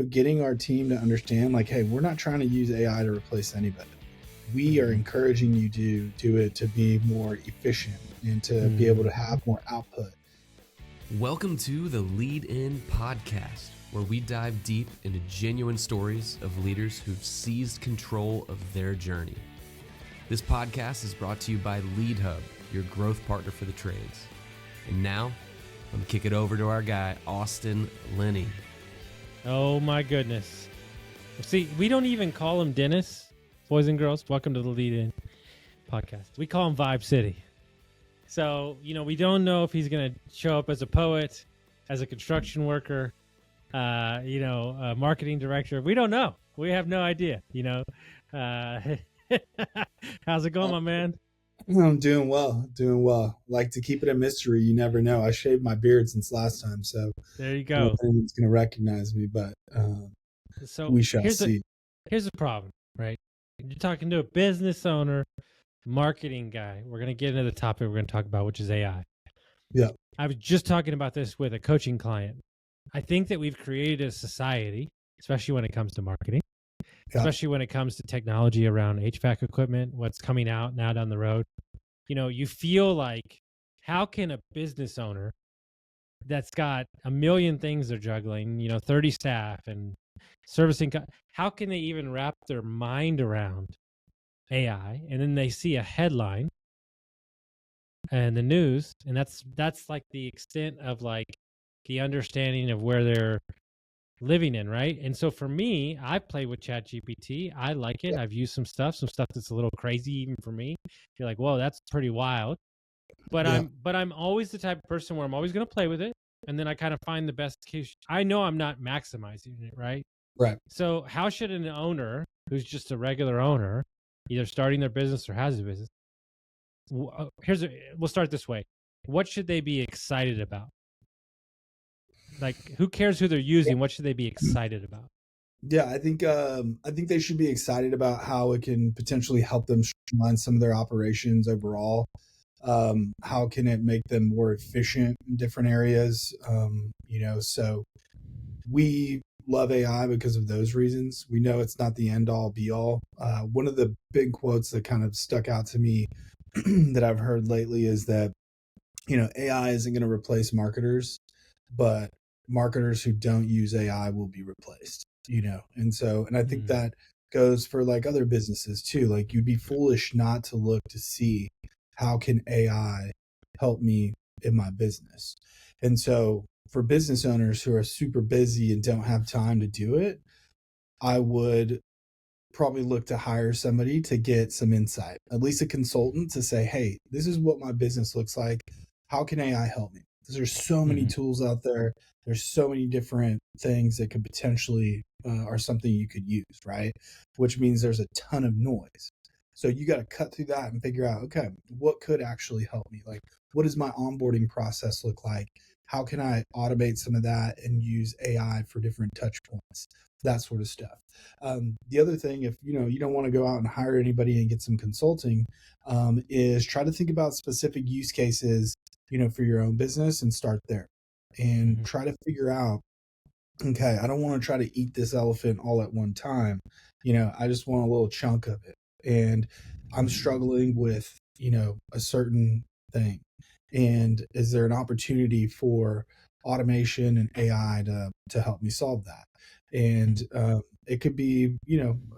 getting our team to understand like, hey, we're not trying to use AI to replace anybody. We are encouraging you to do it to be more efficient and to be able to have more output. Welcome to the Lead In Podcast, where we dive deep into genuine stories of leaders who've seized control of their journey. This podcast is brought to you by Lead Hub, your growth partner for the trades. And now, let me kick it over to our guy, Austin Linney. Oh my goodness. See, we don't even call him Dennis. Boys and girls, welcome to the Lead In Podcast. We call him Vibe City. So, we don't know if he's going to show up as a poet, as a construction worker, a marketing director. We don't know. We have no idea, How's it going, my man? I'm doing well. Like to keep it a mystery. You never know. I shaved my beard since last time, so there you go. I don't think anyone's going to recognize me, but so we shall see. Here's the problem, right? You're talking to a business owner, marketing guy. We're going to get into the topic we're going to talk about, which is AI. Yeah. I was just talking about this with a coaching client. I think that we've created a society, especially when it comes to marketing, especially when it comes to technology around HVAC equipment, what's coming out now down the road. You feel like, how can a business owner that's got a million things they're juggling, 30 staff and servicing, how can they even wrap their mind around AI? And then they see a headline and the news, and that's like the extent of like the understanding of where they're living in, right? And so for me, I play with Chat GPT. I like it. I've used some stuff that's a little crazy even for me. You're like, whoa, that's pretty wild. But I'm always the type of person where I'm always going to play with it, and then I kind of find the best case. I know I'm not maximizing it, right? Right. So how should an owner who's just a regular owner, either starting their business or has a business, we'll start this way. What should they be excited about? Like, who cares who they're using? What should they be excited about? Yeah, I think they should be excited about how it can potentially help them streamline some of their operations overall. How can it make them more efficient in different areas? So we love AI because of those reasons. We know it's not the end all be all. One of the big quotes that kind of stuck out to me that I've heard lately is that, AI isn't going to replace marketers, but marketers who don't use AI will be replaced, and I think that goes for like other businesses too. Like, you'd be foolish not to look to see how can AI help me in my business. And so for business owners who are super busy and don't have time to do it, I would probably look to hire somebody to get some insight, at least a consultant, to say, hey, this is what my business looks like. How can AI help me? Because there's so many tools out there. There's so many different things that could potentially are something you could use, right? Which means there's a ton of noise. So you got to cut through that and figure out, okay, what could actually help me? Like, what does my onboarding process look like? How can I automate some of that and use AI for different touch points? That sort of stuff. The other thing, if you don't want to go out and hire anybody and get some consulting, is try to think about specific use cases, for your own business and start there, and try to figure out, okay, I don't want to try to eat this elephant all at one time. I just want a little chunk of it, and I'm struggling with a certain thing, and is there an opportunity for automation and AI to help me solve that? And it could be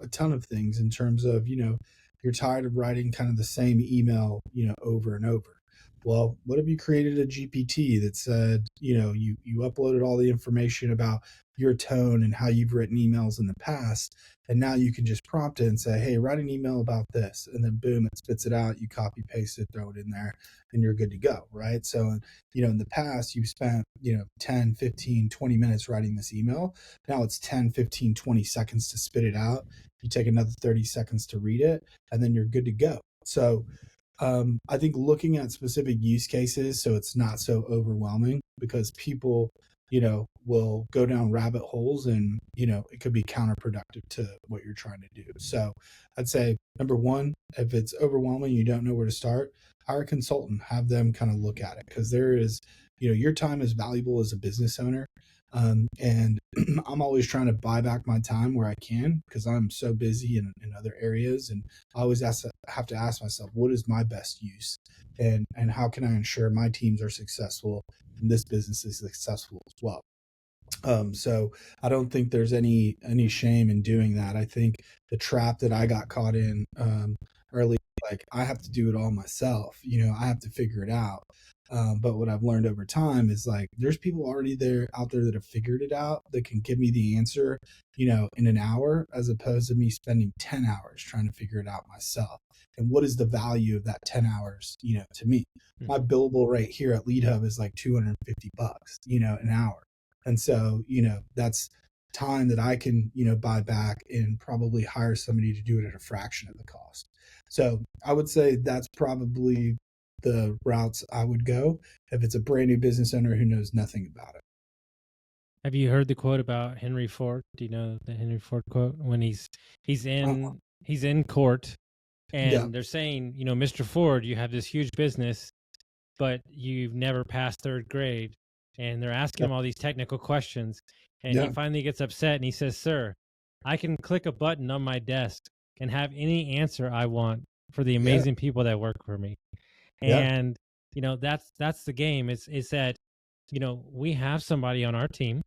a ton of things in terms of you're tired of writing kind of the same email over and over. Well, what if you created a GPT that said, you uploaded all the information about your tone and how you've written emails in the past, and now you can just prompt it and say, hey, write an email about this, and then boom, it spits it out. You copy paste it, throw it in there, and you're good to go, right? So, in the past, you spent 10, 15, 20 minutes writing this email. Now it's 10, 15, 20 seconds to spit it out. You take another 30 seconds to read it, and then you're good to go. So I think looking at specific use cases so it's not so overwhelming, because people, will go down rabbit holes, and, it could be counterproductive to what you're trying to do. So I'd say, number one, if it's overwhelming, you don't know where to start, hire a consultant, have them kind of look at it, because there is, your time is valuable as a business owner. And I'm always trying to buy back my time where I can because I'm so busy in other areas. And I always have to ask myself, what is my best use? And how can I ensure my teams are successful and this business is successful as well? So I don't think there's any shame in doing that. I think the trap that I got caught in early, like I have to do it all myself. I have to figure it out. But what I've learned over time is like there's people already out there that have figured it out that can give me the answer, in an hour, as opposed to me spending 10 hours trying to figure it out myself. And what is the value of that 10 hours, to me? My billable rate here at Lead Hub is like $250, an hour. And so, that's time that I can, buy back and probably hire somebody to do it at a fraction of the cost. So I would say that's probably the routes I would go if it's a brand new business owner who knows nothing about it. Have you heard the quote about Henry Ford? Do you know the Henry Ford quote when he's in court and they're saying, Mr. Ford, you have this huge business, but you've never passed third grade. And they're asking him all these technical questions. And he finally gets upset and he says, sir, I can click a button on my desk and have any answer I want for the amazing people that work for me. And, that's the game is that, we have somebody on our team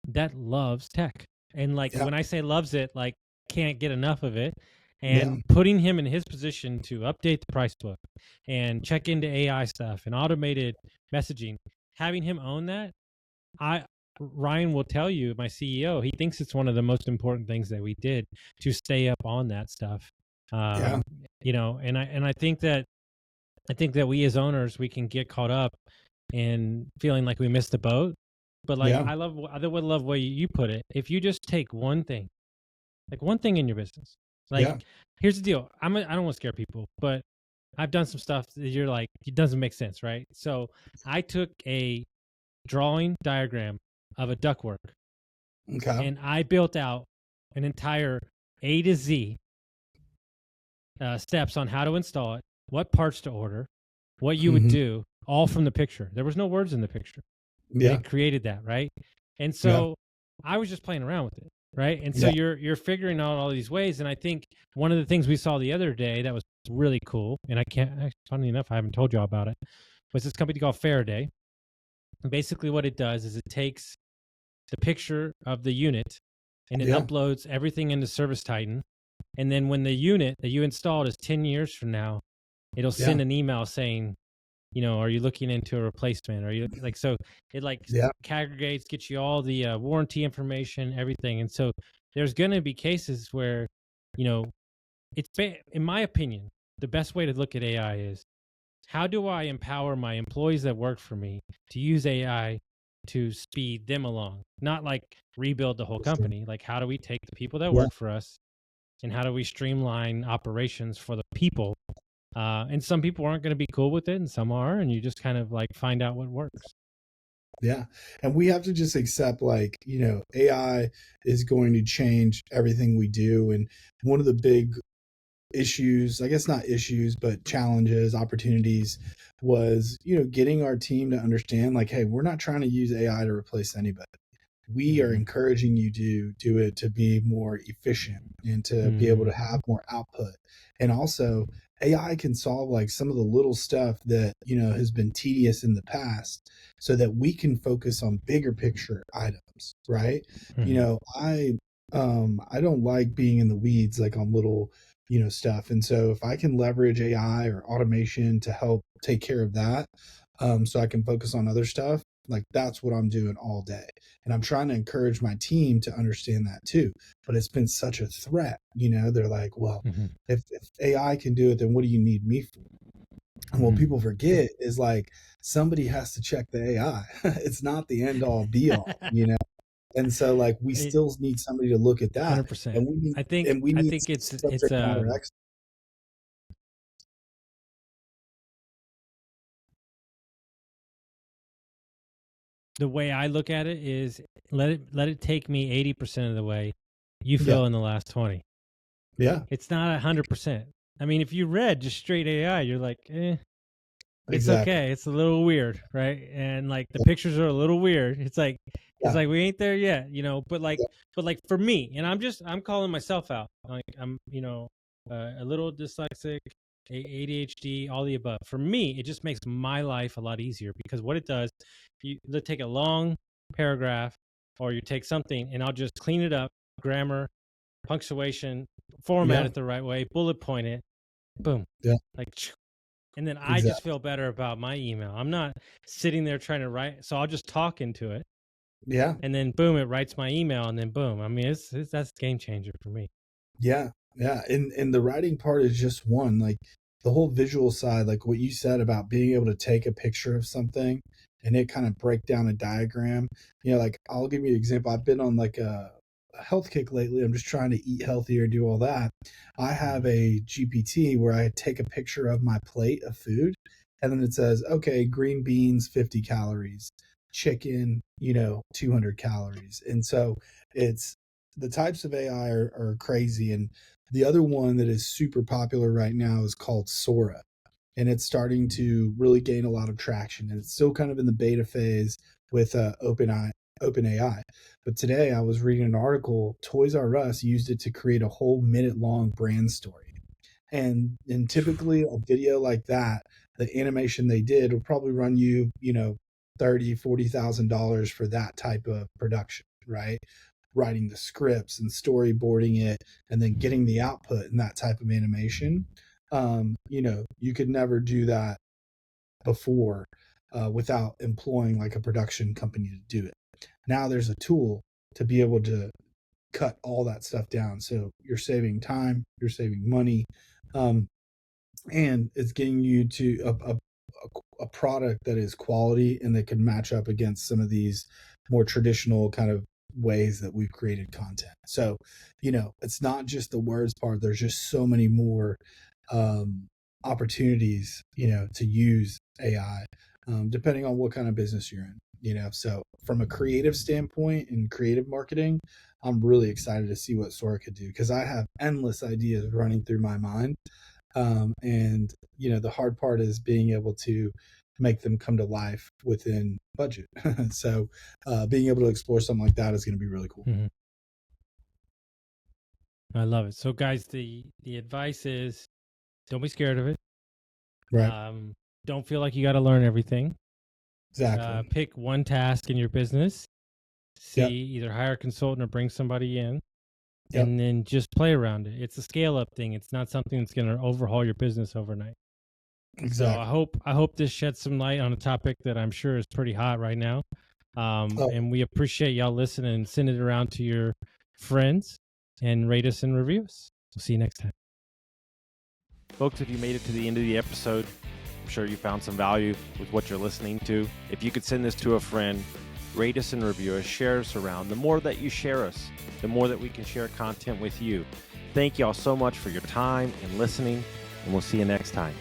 that loves tech. And like, when I say loves it, like can't get enough of it. And putting him in his position to update the price book and check into AI stuff and automated messaging, having him own that, Ryan will tell you, my CEO, he thinks it's one of the most important things that we did to stay up on that stuff. And I think that we as owners, we can get caught up in feeling like we missed the boat. But like, I would love the way you put it. If you just take one thing, like one thing in your business, like here's the deal. I don't want to scare people, but I've done some stuff that you're like, it doesn't make sense, right? So I took a drawing diagram of a ductwork. Okay. And I built out an entire A to Z steps on how to install it, what parts to order, what you would do, all from the picture. There was no words in the picture. They created that, right? And so I was just playing around with it, right? And so you're figuring out all these ways. And I think one of the things we saw the other day that was really cool, and funny enough, I haven't told you all about it, was this company called Faraday. And basically what it does is it takes the picture of the unit and it uploads everything into Service Titan. And then when the unit that you installed is 10 years from now, it'll send an email saying, are you looking into a replacement? Are you like, so it aggregates, gets you all the warranty information, everything. And so there's going to be cases where, it's, in my opinion, the best way to look at AI is, how do I empower my employees that work for me to use AI to speed them along? Not like rebuild the whole company. Like, how do we take the people that work for us and how do we streamline operations for the people? And some people aren't going to be cool with it and some are, and you just kind of like find out what works. Yeah. And we have to just accept like, AI is going to change everything we do. And one of the big issues, I guess not issues, but challenges, opportunities was, getting our team to understand like, hey, we're not trying to use AI to replace anybody. We are encouraging you to do it to be more efficient and to be able to have more output. And also AI can solve like some of the little stuff that, has been tedious in the past so that we can focus on bigger picture items. Right. I don't like being in the weeds, like on little, stuff. And so if I can leverage AI or automation to help take care of that, so I can focus on other stuff, like that's what I'm doing all day. And I'm trying to encourage my team to understand that too. But it's been such a threat. They're like, well, if AI can do it, then what do you need me for? And what people forget is like somebody has to check the AI. It's not the end all be all, And so like we still need somebody to look at that. 100%. And we need, I think it's the way I look at it is let it take me 80% of the way. You fill in the last 20. Yeah. It's not 100%. I mean, if you read just straight AI, you're like, it's okay. It's a little weird, right? And like the pictures are a little weird. It's like, It's Yeah. like we ain't there yet, but Yeah. for me, and I'm calling myself out. Like I'm, a little dyslexic, ADHD, all the above. For me, it just makes my life a lot easier because what it does, let's take a long paragraph or you take something and I'll just clean it up, grammar, punctuation, format Yeah. it the right way, bullet point it, boom. Yeah. Like, and then I just Exactly. feel better about my email. I'm not sitting there trying to write, so I'll just talk into it. Yeah. And then boom, it writes my email, and then boom. I mean, that's a game changer for me. Yeah. Yeah. And the writing part is just one, like the whole visual side, like what you said about being able to take a picture of something and it kind of break down a diagram. Like I'll give you an example. I've been on like a health kick lately. I'm just trying to eat healthier, do all that. I have a GPT where I take a picture of my plate of food and then it says, okay, green beans, 50 calories, chicken, 200 calories. And so it's the types of AI are crazy. And the other one that is super popular right now is called Sora. And it's starting to really gain a lot of traction. And it's still kind of in the beta phase with OpenAI. But today I was reading an article, Toys R Us used it to create a whole minute-long brand story. And typically a video like that, the animation they did will probably run you, $30,000-$40,000 for that type of production, right? Writing the scripts and storyboarding it and then getting the output in that type of animation. You could never do that before without employing like a production company to do it. Now there's a tool to be able to cut all that stuff down. So you're saving time, you're saving money, and it's getting you to a product that is quality and that can match up against some of these more traditional kind of ways that we've created content. So, it's not just the words part. There's just so many more opportunities, to use AI, depending on what kind of business you're in. So from a creative standpoint and creative marketing, I'm really excited to see what Sora could do because I have endless ideas running through my mind. And the hard part is being able to make them come to life within budget. So being able to explore something like that is going to be really cool. Mm-hmm. I love it. So guys, the advice is don't be scared of it. Right. Don't feel like you got to learn everything. Exactly. Pick one task in your business. Yep. Either hire a consultant or bring somebody in. Yep. And then just play around it. It's a scale up thing. It's not something that's going to overhaul your business overnight. Exactly. So I hope this sheds some light on a topic that I'm sure is pretty hot right now. And we appreciate y'all listening and send it around to your friends and rate us and review us. We'll see you next time. Folks, if you made it to the end of the episode, I'm sure you found some value with what you're listening to. If you could send this to a friend, rate us and review us, share us around. The more that you share us, the more that we can share content with you. Thank y'all so much for your time and listening, and we'll see you next time.